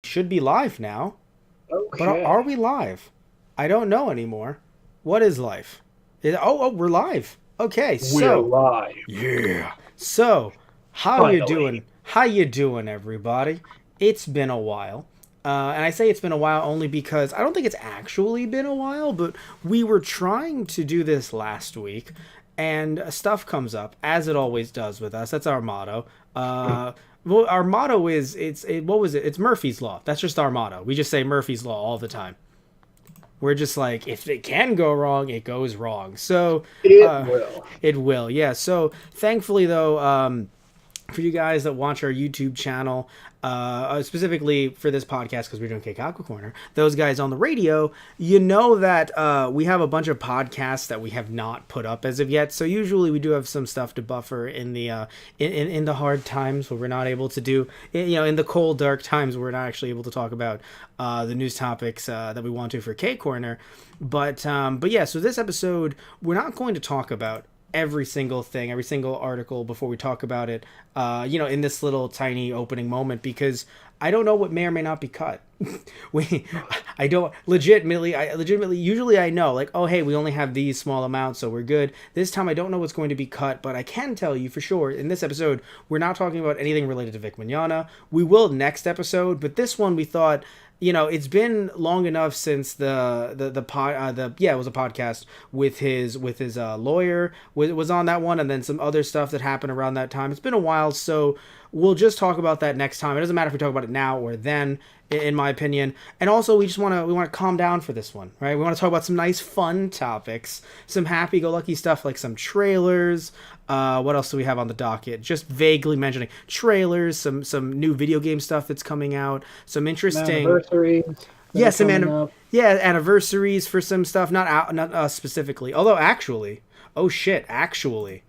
should be live now. But are Okay. we live? I don't know anymore. What is life? We're live. Okay, We're so live. yeah. So, how you Finally. doing? How you doing, everybody? It's been a while. And I say it's been a while only because I don't think it's actually been a while, but we were trying to do this last week, and stuff comes up, as it always does with us. That's our motto. Well, our motto is what was it? It's Murphy's Law. That's just our motto. We just say Murphy's Law all the time. We're just like, if it can go wrong, it goes wrong. So, It uh, will. it will, yeah. So, thankfully, though, for you guys that watch our YouTube channel, specifically for this podcast because we're doing Keikaku Corner, those guys on the radio, you know that we have a bunch of podcasts that we have not put up as of yet. So usually we do have some stuff to buffer in the in the hard times where we're not able to do, in the cold dark times where we're not actually able to talk about the news topics that we want to for K Corner. But yeah, so this episode we're not going to talk about every single thing, every single article before we talk about it, in this little tiny opening moment because I don't know what may or may not be cut. we, I don't legitimately, usually I know like, oh, hey, we only have these small amounts, so we're good. This time I don't know what's going to be cut, but I can tell you for sure in this episode, we're not talking about anything related to Vic Mignogna. We will next episode, but this one we thought, it's been long enough since the pod it was a podcast with his lawyer was on that one, and then some other stuff that happened around that time. It's been a while, so we'll just talk about that next time. It doesn't matter if we talk about it now or then, in my opinion. And also, we want to calm down for this one, right? We want to talk about some nice, fun topics, some happy-go-lucky stuff like some trailers. What else do we have on the docket? Just vaguely mentioning trailers, some new video game stuff that's coming out, some interesting, Anniversaries that yeah, are coming up. anniversaries for some stuff, not us specifically. Although actually, oh shit, actually,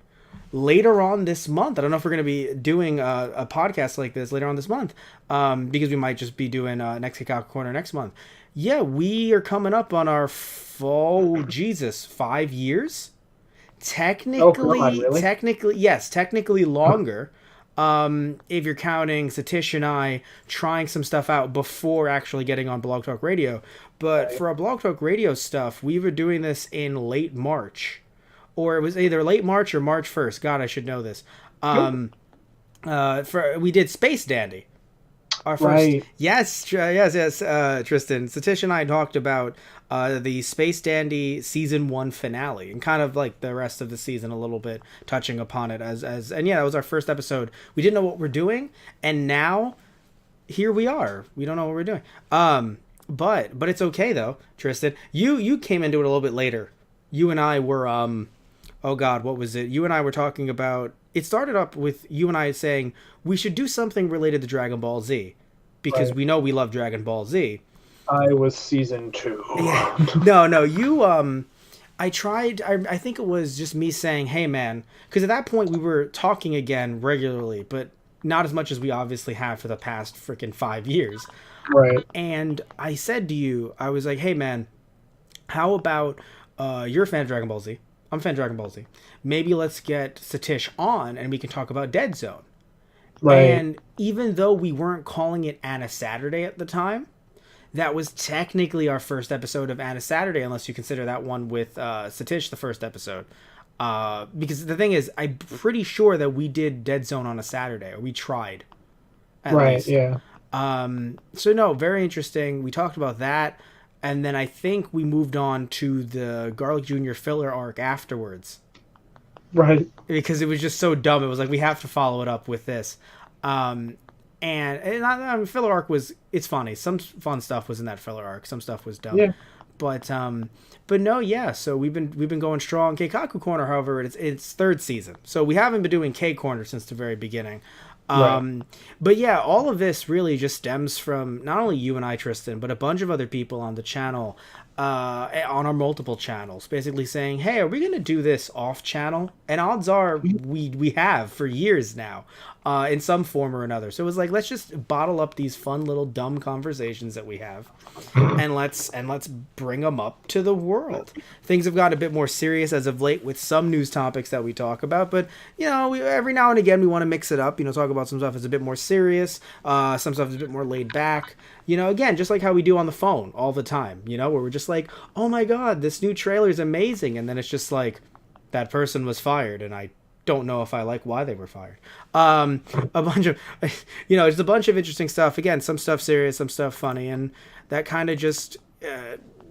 later on this month, I don't know if we're going to be doing a podcast like this later on this month, because we might just be doing next Kickout Corner next month. Yeah, we are coming up on our fall, Jesus, 5 years. Oh, God, Technically, really? technically, yes, technically longer. If you're counting Satish and I trying some stuff out before actually getting on Blog Talk Radio. But Right. for our Blog Talk Radio stuff, we were doing this in late March, or it was either late March or March 1st. God, I should know this. Nope. For we did Space Dandy, our first. Right. Yes, Tristan. Satish and I talked about the Space Dandy season 1 finale and kind of like the rest of the season a little bit, touching upon it as and yeah, that was our first episode. We didn't know what we're doing, and now here we are. We don't know what we're doing. But it's okay though, Tristan. You came into it a little bit later. You and I were oh God, what was it? You and I were talking about. It started up with you and I saying we should do something related to Dragon Ball Z because Right. we know we love Dragon Ball Z. I was season 2. Yeah. No, you I tried I think it was just me saying, "Hey man," cuz at that point we were talking again regularly, but not as much as we obviously have for the past freaking 5 years. Right. And I said to you, I was like, "Hey man, how about you're a fan of Dragon Ball Z? I'm a fan of Dragon Ball Z. Maybe let's get Satish on and we can talk about Dead Zone." Right. And even though we weren't calling it Anna Saturday at the time, that was technically our first episode of Anna Saturday, unless you consider that one with Satish the first episode. Because the thing is, I'm pretty sure that we did Dead Zone on a Saturday, or we tried, at Right. least. Yeah. So no, very interesting. We talked about that, and then I think we moved on to the Garlic Jr. filler arc afterwards Right. because it was just so dumb. It was like we have to follow it up with this. Um, filler arc was it's funny. Some fun stuff was in that filler arc. Some stuff was dumb, Yeah. but but no, yeah. So we've been going strong. Keikaku Corner, however, it's third season, so we haven't been doing K Corner since the very beginning. Right. But yeah, all of this really just stems from not only you and I, Tristan, but a bunch of other people on the channel, on our multiple channels, basically saying, "Hey, are we gonna do this off channel?" And odds are we have for years now, in some form or another. So it was like, let's just bottle up these fun little dumb conversations that we have, and let's bring them up to the world. Things have gotten a bit more serious as of late with some news topics that we talk about, but every now and again we want to mix it up. Talk about some stuff that's a bit more serious, some stuff that's a bit more laid back. You know, again, just like how we do on the phone all the time, you know, where we're just like, oh my God, this new trailer is amazing. And then it's just like, that person was fired and I don't know if I like why they were fired. A bunch of, you know, it's a bunch of interesting stuff. Again, some stuff serious, some stuff funny. And that kind of just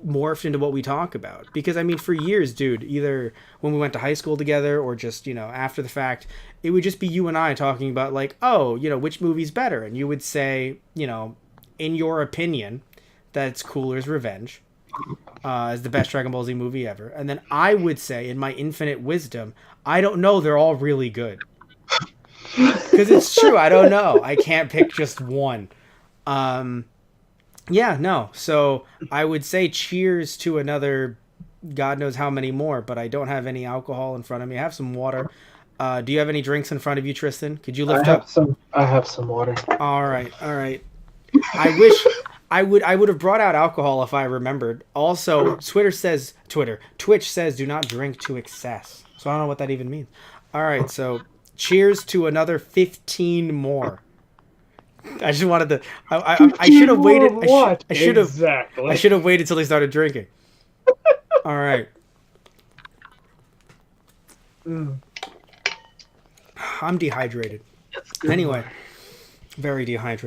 morphed into what we talk about. Because, I mean, for years, dude, either when we went to high school together or just, you know, after the fact, it would just be you and I talking about, like, oh, you know, which movie's better? And you would say, you know, in your opinion, that's Cooler's Revenge as the best Dragon Ball Z movie ever. And then I would say, in my infinite wisdom, I don't know, they're all really good. Because it's true, I don't know. I can't pick just one. Yeah, no. So I would say cheers to another God knows how many more, but I don't have any alcohol in front of me. I have some water. Do you have any drinks in front of you, Tristan? Could you lift up? I have some water. All right, all right. I wish I would have brought out alcohol if I remembered. Also, Twitch says do not drink to excess. So I don't know what that even means. All right, so cheers to another 15 more. I just wanted to. I should have waited. I should have. Exactly. I should have waited till he started drinking. All right. I'm dehydrated. Anyway, very dehydrated.